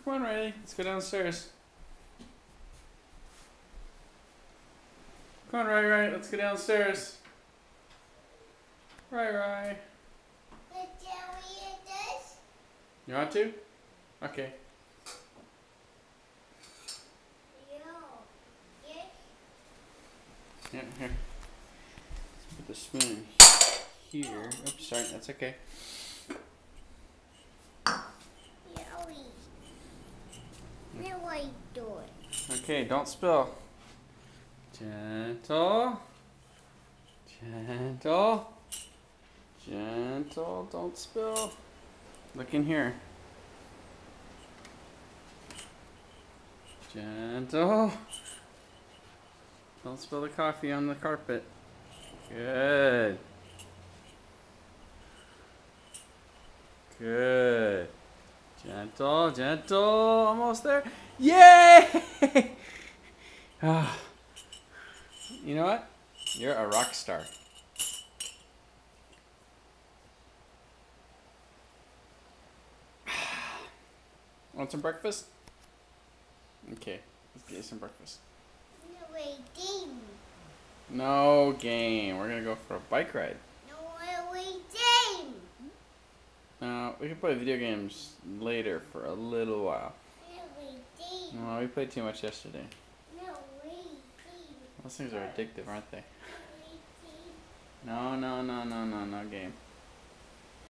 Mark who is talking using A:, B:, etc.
A: Come on, Riley. Let's go downstairs. Come on, Riley. Let's go downstairs. Riley. You want to? Okay. Yeah, here. Let's put the spoon here. Oops, sorry. That's okay. Okay, don't spill. Gentle. Gentle. Gentle. Don't spill. Look in here. Gentle. Don't spill the coffee on the carpet. Good. Good. Gentle, gentle. Almost there. Yay! You know what? You're a rock star. Want some breakfast? Okay, let's get you some breakfast.
B: Game.
A: No game. We're gonna go for a bike ride.
B: Game.
A: We can play video games later for a little while. No, we played too much yesterday. Those things are addictive, aren't they? No game.